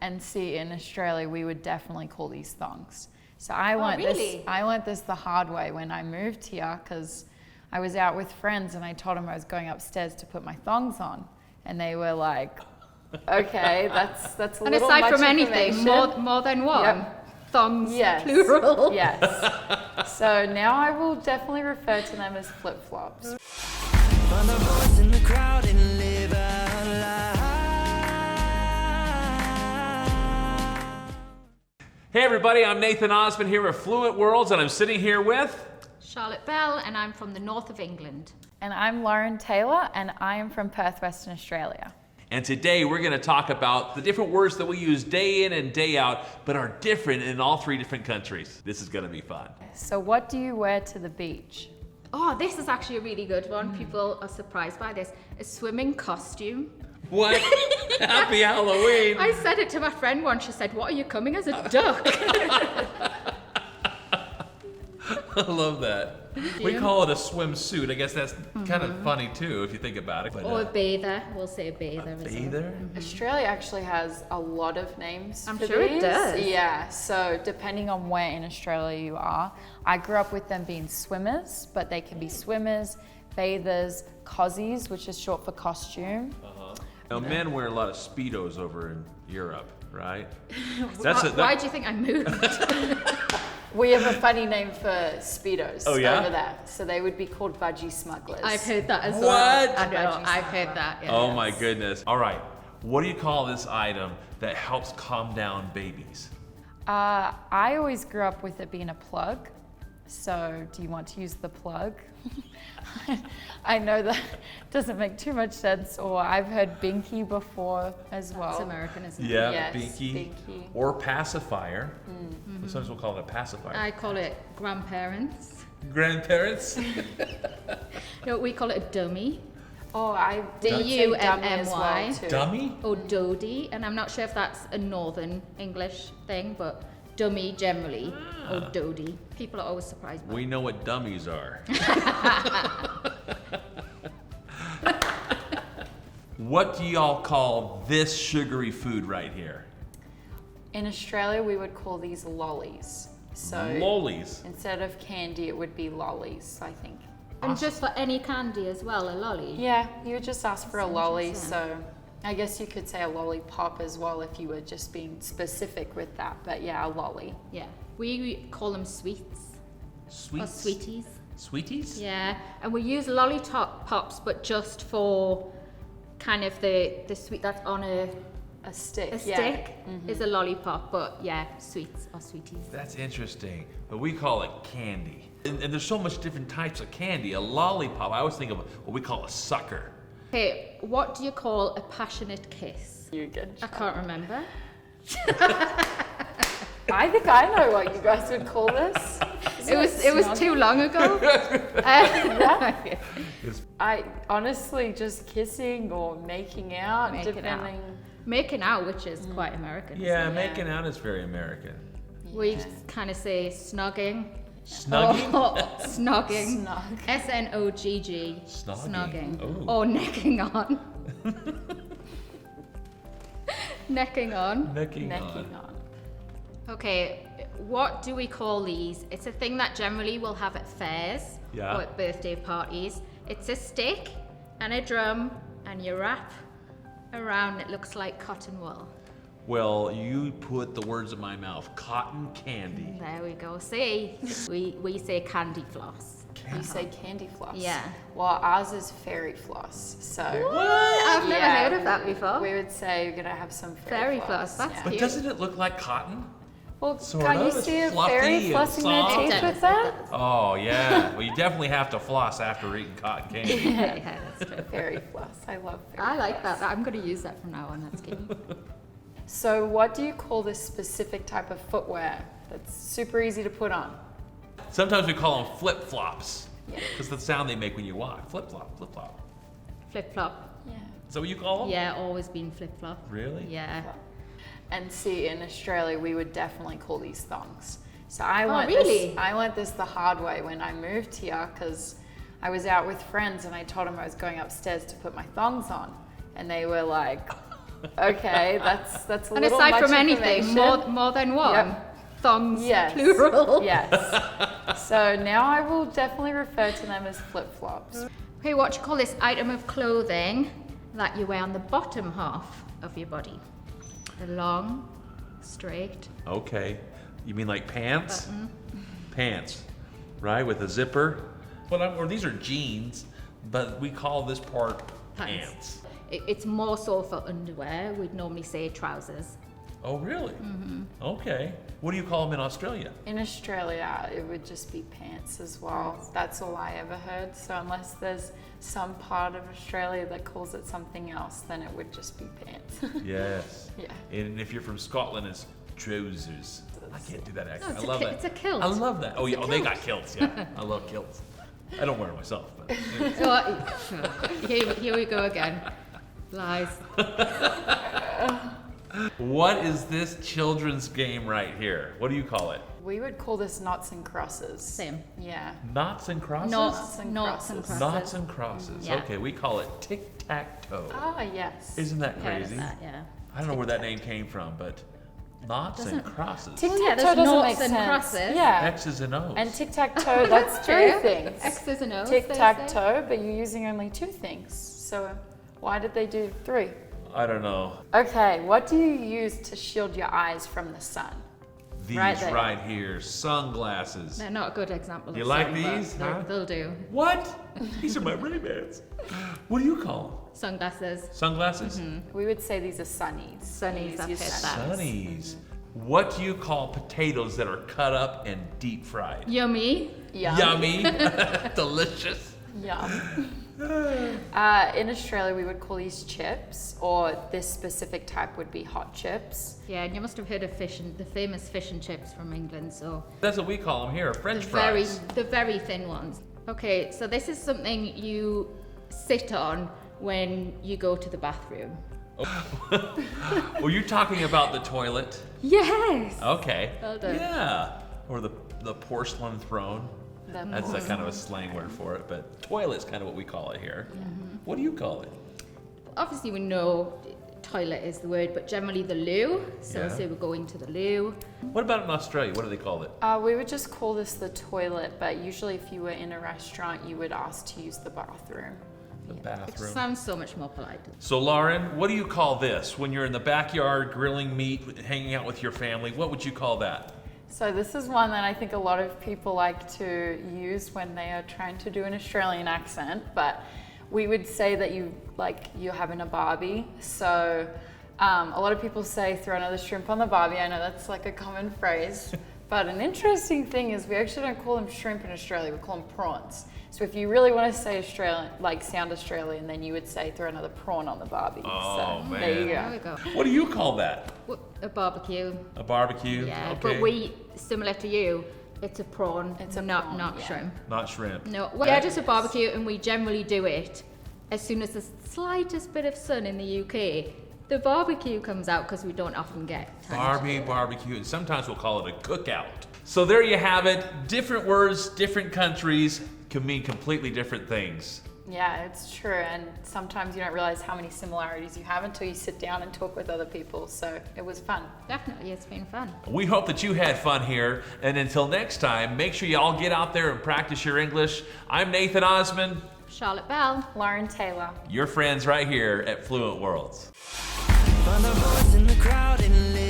And see, in Australia, we would definitely call these thongs. So I learnt this the hard way when I moved here, because I was out with friends and I told them I was going upstairs to put my thongs on, and they were like, "Okay, that's a little much information." And aside from anything, more than one. Yep. Thongs, Yes. plural. Yes. So now I will definitely refer to them as flip-flops. Find a voice in the crowd and live out loud. Hey everybody, I'm Nathan Osmond here with Fluentworlds, and I'm sitting here with Charlotte Bell, and I'm from the north of England. And I'm Lauren Taylor, and I am from Perth, Western Australia. And today we're going to talk about the different words that we use day in and day out, but are different in all three different countries. This is going to be fun. So what do you wear to the beach? Oh, this is actually a really good one. People are surprised by this. A swimming costume. What? Happy Halloween! I said it to my friend once. She said, "What, are you coming as a duck?" I love that. We call it a swimsuit. I guess that's kind of funny too, if you think about it. But, Or a bather. We'll say a bather. a as well. bather? Australia actually has a lot of names I'm for sure it these. does. Yeah, so depending on where in Australia you are, I grew up with them being swimmers, but they can be swimmers, bathers, cozies, which is short for costume. Now, men wear a lot of Speedos over in Europe, right? Why do you think I moved? We have a funny name for Speedos Oh, yeah? over there. So they would be called budgie smugglers. I've heard that as What? well. I know, Budgie I've smuggler. heard that. Yeah. Oh my goodness. All right, what do you call this item that helps calm down babies? I always grew up with it being a plug. So do you want to use the plug? I know that doesn't make too much sense, or I've heard binky before as well. It's American, isn't it? Yeah, Yes, binky. binky. Or pacifier. Sometimes we'll call it a pacifier. I call it grandparents. Grandparents? No, we call it a dummy. Oh, I D-U-M-M-Y. dummy as well too. Dummy? Or dodie, and I'm not sure if that's a northern English thing, but dummy generally, or dodie. People are always surprised by We know what dummies are. What do y'all call this sugary food right here? In Australia, we would call these lollies. So Lollies. instead of candy, it would be lollies, I think. And just for any candy as well, a lolly. Yeah, you would just ask for a That's lolly. interesting. So I guess you could say a lollipop as well if you were just being specific with that. But yeah, a lolly. Yeah. We call them sweets. Sweets? Or sweeties. Sweeties? Yeah. And we use lollipop pops, but just for kind of the sweet that's on a stick. stick is a lollipop, but yeah, sweets or sweeties. That's interesting. But we call it candy. And there's so much different types of candy. A lollipop, I always think of what we call a sucker. Okay, what do you call a passionate kiss? You good. I can't remember. I think I know what you guys would call this. It was too long ago. I honestly just kissing or making out, Making out. depending. Making out, which is quite American. Yeah, isn't it? making out is very American. We kind of say snogging. Snugging? Or snogging. Snug. S-N-O-G-G. Snogging. Snogging. Ooh. Or necking on. Necking on. Necking Necking on. on. Okay, what do we call these? It's a thing that generally we'll have at fairs Yeah. or at birthday parties. It's a stick and a drum, and you wrap around, it looks like cotton wool. Well, you put the words in my mouth. Cotton candy. There we go. See, we say candy floss. You say candy floss. Yeah. Well, ours is fairy floss. So I've never yeah, heard of that before. we would say you're gonna have some Fairy floss, that's yeah. But cute. doesn't it look like cotton? Well, Sort can't you of. It's see a fluffy fairy and flossing soft. their teeth with that? Oh, yeah. Well, you definitely have to floss after eating cotton candy. Yeah, that's true. Fairy floss. I love fairy I like floss. that. I'm going to use that from now on. That's cute. So what do you call this specific type of footwear that's super easy to put on? Sometimes we call them flip-flops. Yeah. Because the sound they make when you walk. Flip-flop, flip-flop. Flip flop. Yeah. Is that what you call them? Yeah, always been flip flop. Really? Yeah. And see, in Australia, we would definitely call these thongs. So I learnt this the hard way when I moved here, because I was out with friends and I told them I was going upstairs to put my thongs on, and they were like, Okay, that's a And little aside much from anything, information. more than one. Yep. Thongs, Yes. plural. Yes. So now I will definitely refer to them as flip-flops. Okay, what do you call this item of clothing that you wear on the bottom half of your body? The long, straight. Okay. You mean like pants? Pants, right? With a zipper? Well, these are jeans, but we call this part pants. It's more so for underwear. We'd normally say trousers. Oh, really? Okay. What do you call them in Australia? In Australia, it would just be pants as well. That's all I ever heard. So unless there's some part of Australia that calls it something else, then it would just be pants. Yes. Yeah. And if you're from Scotland, it's trousers. I can't do that accent. No, it's I love that. It's a kilt. I love that. Oh, yeah. It's a Oh, they kilt. got kilts. Yeah. I love kilts. I don't wear them myself, but anyway. So, here we go again. Lies. What is this children's game right here? What do you call it? We would call this knots and crosses. Same. Yeah. Knots and crosses? Knots and knots and crosses. crosses. Knots and crosses. Yeah. Okay, we call it tic-tac-toe. Ah, yes. Isn't that Heard of crazy? that, yeah. I don't know where that name came from, but knots and crosses. Tic-tac-toe Yeah, there's doesn't noughts make and sense. crosses. Yeah. X's and O's. And tic-tac-toe, that's three things. X's and O's. they say. Tic-tac-toe, but you're using only two things. So why did they do three? I don't know. Okay, what do you use to shield your eyes from the sun? These Right there. right here, sunglasses. They're not a good example of You like something, but these, they'll- huh? They'll do. What? These are my Ray-Bans. What do you call them? Sunglasses. Sunglasses? We would say these are sunnies. Sunnies, Use I've your heard sunnies. that. Sunnies. What do you call potatoes that are cut up and deep fried? Yummy. Yum. Yummy. Delicious. Yum. In Australia, we would call these chips, or this specific type would be hot chips. Yeah, and you must have heard of the famous fish and chips from England. So That's what we call them here, French the fries. very thin ones. Okay, so this is something you sit on when you go to the bathroom. Were you talking about the toilet? Yes. Okay. Well done. Yeah. Or the porcelain throne. The That's a kind of a slang word for it, but toilet's kind of what we call it here. What do you call it? Obviously, we know toilet is the word, but generally the loo. So Yeah. say we're going to the loo. What about in Australia? What do they call it? We would just call this the toilet, but usually if you were in a restaurant, you would ask to use the bathroom. The It bathroom. sounds so much more polite. So Lauren, what do you call this when you're in the backyard grilling meat, hanging out with your family? What would you call that? So this is one that I think a lot of people like to use when they are trying to do an Australian accent, but we would say that you're having a barbie. So a lot of people say throw another shrimp on the barbie. I know that's like a common phrase, but an interesting thing is we actually don't call them shrimp in Australia, we call them prawns. So if you really want to say Australian, like sound Australian, then you would say throw another prawn on the barbie. Oh, so man. there you There we go. go. What do you call that? A barbecue. A barbecue? Yeah, Okay. but we, similar to you, it's a prawn. It's a not prawn, not yeah. shrimp. Not shrimp. No, we're just a barbecue, and we generally do it as soon as the slightest bit of sun in the UK. The barbecue comes out because we don't often get time to Barbie, do it. barbecue, and sometimes we'll call it a cookout. So there you have it. Different words, different countries can mean completely different things. Yeah, it's true. And sometimes you don't realize how many similarities you have until you sit down and talk with other people. So it was fun. Definitely, it's been fun. We hope that you had fun here. And until next time, make sure you all get out there and practice your English. I'm Nathan Osmond, Charlotte Bell. Lauren Taylor. your friends right here at Fluent Worlds. Find a voice in the crowd and live